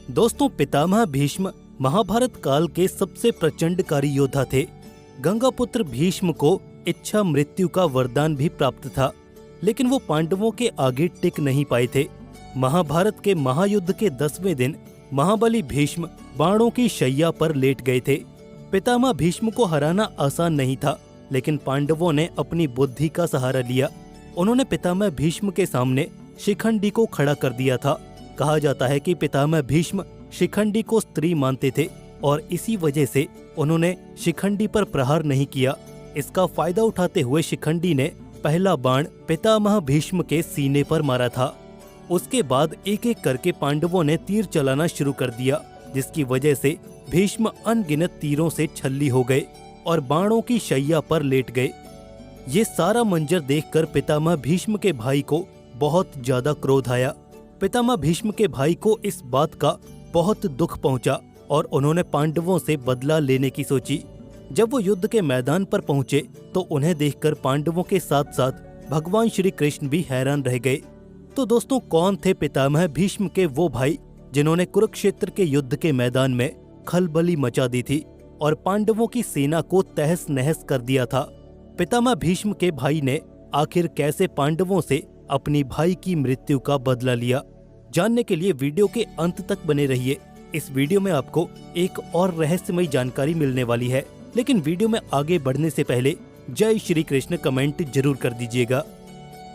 दोस्तों, पितामह भीष्म महाभारत काल के सबसे प्रचंडकारी योद्धा थे। गंगापुत्र भीष्म को इच्छा मृत्यु का वरदान भी प्राप्त था, लेकिन वो पांडवों के आगे टिक नहीं पाए थे। महाभारत के महायुद्ध के 10वें दिन महाबली भीष्म बाणों की शैया पर लेट गए थे। पितामह भीष्म को हराना आसान नहीं था, लेकिन पांडवों ने अपनी बुद्धि का सहारा लिया। उन्होंने पितामह भीष्म के सामने शिखंडी को खड़ा कर दिया था। कहा जाता है कि पितामह भीष्म शिखंडी को स्त्री मानते थे और इसी वजह से उन्होंने शिखंडी पर प्रहार नहीं किया। इसका फायदा उठाते हुए शिखंडी ने पहला बाण पितामह भीष्म के सीने पर मारा था। उसके बाद एक एक करके पांडवों ने तीर चलाना शुरू कर दिया, जिसकी वजह से भीष्म अनगिनत तीरों से छल्ली हो गए और बाणों की शैया पर लेट गए। ये सारा मंजर देखकर पितामह भीष्म के भाई को बहुत ज्यादा क्रोध आया। पितामह भीष्म के भाई को इस बात का बहुत दुख पहुंचा और उन्होंने पांडवों से बदला लेने की सोची। जब वो युद्ध के मैदान पर पहुंचे तो उन्हें देखकर पांडवों के साथ साथ भगवान श्री कृष्ण भी हैरान रह गए। तो दोस्तों, कौन थे पितामह भीष्म के वो भाई जिन्होंने कुरुक्षेत्र के युद्ध के मैदान में खलबली मचा दी थी और पांडवों की सेना को तहस नहस कर दिया था? पितामह भीष्म के भाई ने आखिर कैसे पांडवों से अपनी भाई की मृत्यु का बदला लिया? जानने के लिए वीडियो के अंत तक बने रहिए। इस वीडियो में आपको एक और रहस्यमयी जानकारी मिलने वाली है, लेकिन वीडियो में आगे बढ़ने से पहले जय श्री कृष्ण कमेंट जरूर कर दीजिएगा।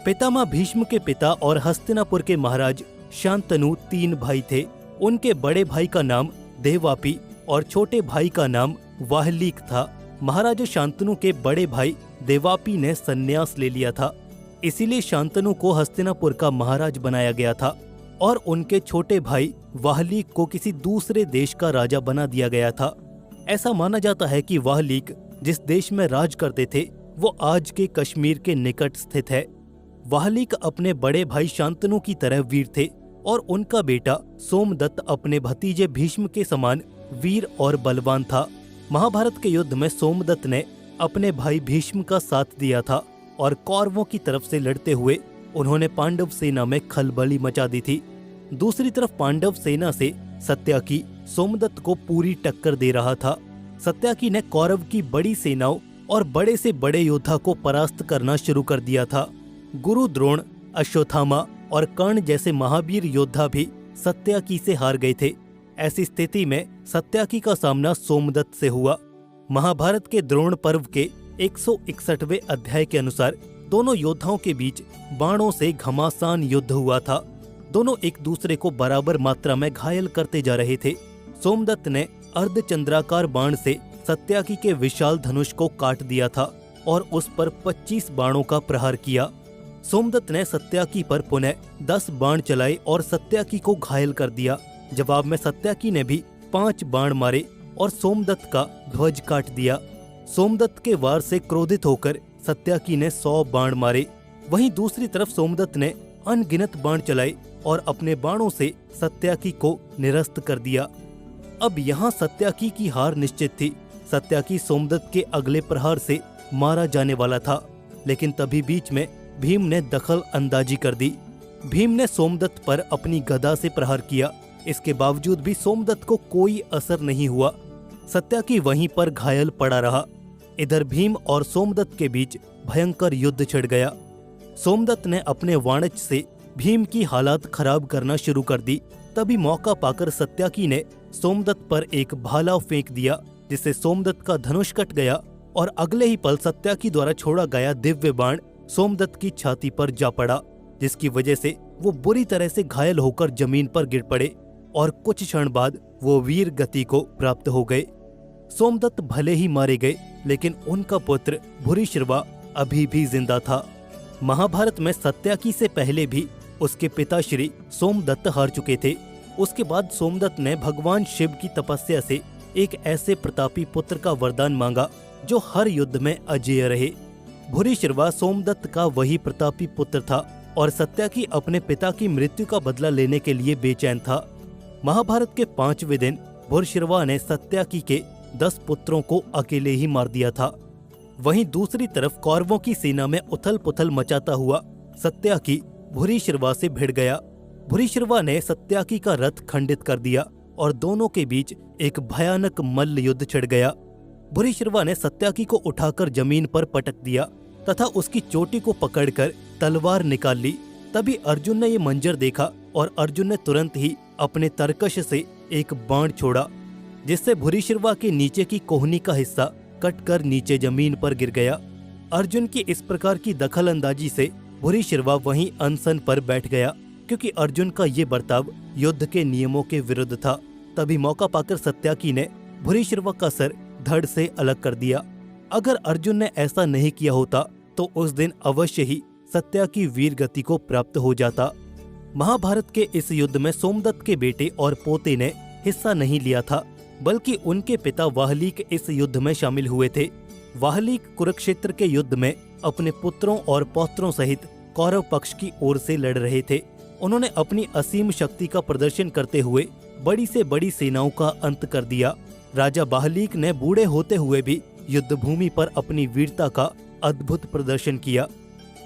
पितामह भीष्म के पिता और हस्तिनापुर के महाराज शांतनु 3 भाई थे। उनके बड़े भाई का नाम देवापी और छोटे भाई का नाम वाहलीक था। महाराजा शांतनु के बड़े भाई देवापी ने संन्यास ले लिया था, इसीलिए शांतनु को हस्तिनापुर का महाराज बनाया गया था और उनके छोटे भाई वाहलीक को किसी दूसरे देश का राजा बना दिया गया था। ऐसा माना जाता है कि वाहलीक जिस देश में राज करते थे वो आज के कश्मीर के निकट स्थित है। वाहलीक अपने बड़े भाई शांतनु की तरह वीर थे और उनका बेटा सोमदत्त अपने भतीजे भीष्म के समान वीर और बलवान था। महाभारत के युद्ध में सोमदत्त ने अपने भाई भीष्म का साथ दिया था और कौरवों की तरफ से लड़ते हुए उन्होंने पांडव सेना में खलबली मचा दी थी। दूसरी तरफ पांडव सेना से सत्याकी सोमदत्त को पूरी टक्कर दे रहा था। सत्याकी ने कौरव की बड़ी सेनाओं और बड़े से बड़े योद्धा को परास्त करना शुरू कर दिया था। गुरु द्रोण, अश्वत्थामा और कर्ण जैसे महावीर योद्धा भी सत्याकी से हार गए थे। ऐसी स्थिति में सत्याकी का सामना सोमदत्त से हुआ। महाभारत के द्रोण पर्व के 161वें अध्याय के अनुसार दोनों योद्धाओं के बीच बाणों से घमासान युद्ध हुआ था। दोनों एक दूसरे को बराबर मात्रा में घायल करते जा रहे थे। सोमदत्त ने अर्धचंद्राकार बाण से सत्याकी के विशाल धनुष को काट दिया था और उस पर 25 बाणों का प्रहार किया। सोमदत्त ने सत्याकी पर पुनः 10 बाण चलाए और सत्याकी को घायल कर दिया। जवाब में सत्याकी ने भी 5 बाण मारे और सोमदत्त का ध्वज काट दिया। सोमदत्त के वार से क्रोधित होकर सत्याकी ने 100 बाण मारे। वहीं दूसरी तरफ सोमदत्त ने अनगिनत बाण चलाए और अपने बाणों से सत्याकी को निरस्त कर दिया। अब यहाँ सत्याकी की हार निश्चित थी। सत्याकी सोमदत्त के अगले प्रहार से मारा जाने वाला था, लेकिन तभी बीच में भीम ने दखल अंदाजी कर दी। भीम ने सोमदत्त पर अपनी गदा से प्रहार किया। इसके बावजूद भी सोमदत्त को कोई असर नहीं हुआ। सत्याकी वहीं पर घायल पड़ा रहा। इधर भीम और सोमदत्त के बीच भयंकर युद्ध छिड़ गया। सोमदत्त ने अपने वाणिज्य से भीम की हालात खराब करना शुरू कर दी। तभी मौका पाकर सत्याकी ने सोमदत्त पर एक भाला फेंक दिया, जिससे सोमदत्त का धनुष कट गया और अगले ही पल सत्याकी द्वारा छोड़ा गया दिव्य बाण सोमदत्त की छाती पर जा पड़ा, जिसकी वजह से वो बुरी तरह से घायल होकर जमीन पर गिर पड़े और कुछ क्षण बाद वो वीर गति को प्राप्त हो गए। सोमदत्त भले ही मारे गए, लेकिन उनका पुत्र भूरिश्रवा अभी भी जिंदा था। महाभारत में सत्याकी से पहले भी उसके पिताश्री सोमदत्त हार चुके थे। उसके बाद सोमदत्त ने भगवान शिव की तपस्या से एक ऐसे प्रतापी पुत्र का वरदान मांगा जो हर युद्ध में अजेय रहे। भूरिश्रवा सोमदत्त का वही प्रतापी पुत्र था और सत्याकी अपने पिता की मृत्यु का बदला लेने के लिए बेचैन था। महाभारत के 5वें दिन भूरिश्रवा ने सत्याकी के 10 पुत्रों को अकेले ही मार दिया था। वहीं दूसरी तरफ कौरवों की सेना में उथल पुथल मचाता हुआ सत्याकी भूरिश्रवा से भिड़ गया। भूरिश्रवा ने सत्याकी का रथ खंडित कर दिया और दोनों के बीच एक भयानक मल्ल युद्ध छिड़ गया। भूरिश्रवा ने सत्याकी को उठाकर जमीन पर पटक दिया तथा उसकी चोटी को पकड़कर तलवार निकाल ली। तभी अर्जुन ने ये मंजर देखा और अर्जुन ने तुरंत ही अपने तरकश से एक बाण छोड़ा, जिससे भूरिश्रवा के नीचे की कोहनी का हिस्सा कटकर नीचे जमीन पर गिर गया। अर्जुन की इस प्रकार की दखल अंदाजी से भूरिश्रवा वहीं अनशन पर बैठ गया, क्योंकि अर्जुन का ये बर्ताव युद्ध के नियमों के विरुद्ध था। तभी मौका पाकर सत्याकी ने भूरिश्रवा का सर धड़ से अलग कर दिया। अगर अर्जुन ने ऐसा नहीं किया होता तो उस दिन अवश्य ही सत्याकी वीर गति को प्राप्त हो जाता। महाभारत के इस युद्ध में सोमदत्त के बेटे और पोते ने हिस्सा नहीं लिया था, बल्कि उनके पिता वाहलीक इस युद्ध में शामिल हुए थे। वाहलीक कुरुक्षेत्र के युद्ध में अपने पुत्रों और पौत्रों सहित कौरव पक्ष की ओर से लड़ रहे थे। उन्होंने अपनी असीम शक्ति का प्रदर्शन करते हुए बड़ी से बड़ी सेनाओं का अंत कर दिया। राजा वाहलीक ने बूढ़े होते हुए भी युद्ध भूमि पर अपनी वीरता का अद्भुत प्रदर्शन किया।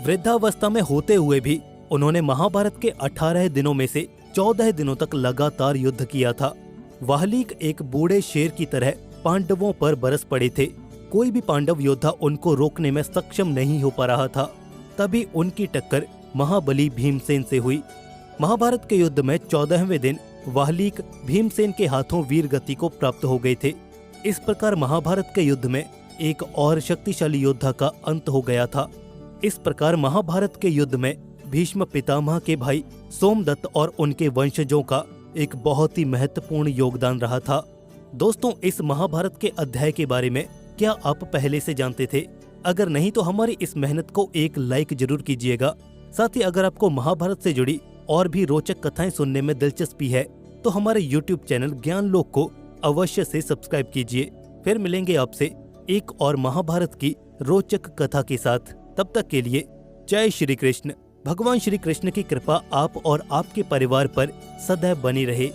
वृद्धावस्था में होते हुए भी उन्होंने महाभारत के 18 दिनों में से 14 दिनों तक लगातार युद्ध किया था। वाहलीक एक बूढ़े शेर की तरह पांडवों पर बरस पड़े थे। कोई भी पांडव योद्धा उनको रोकने में सक्षम नहीं हो पा रहा था। तभी उनकी टक्कर महाबली भीमसेन से हुई। महाभारत के युद्ध में 14वें दिन वाहलीक भीमसेन के हाथों वीर गति को प्राप्त हो गए थे। इस प्रकार महाभारत के युद्ध में एक और शक्तिशाली योद्धा का अंत हो गया था। इस प्रकार महाभारत के युद्ध में भीष्म पितामह के भाई सोमदत्त और उनके वंशजों का एक बहुत ही महत्वपूर्ण योगदान रहा था। दोस्तों, इस महाभारत के अध्याय के बारे में क्या आप पहले से जानते थे? अगर नहीं तो हमारी इस मेहनत को एक लाइक जरूर कीजिएगा। साथ ही अगर आपको महाभारत से जुड़ी और भी रोचक कथाएं सुनने में दिलचस्पी है तो हमारे YouTube चैनल ज्ञान लोक को अवश्य से सब्सक्राइब कीजिए। फिर मिलेंगे आपसे एक और महाभारत की रोचक कथा के साथ। तब तक के लिए जय श्री कृष्ण। भगवान श्री कृष्ण की कृपा आप और आपके परिवार पर सदैव बनी रहे।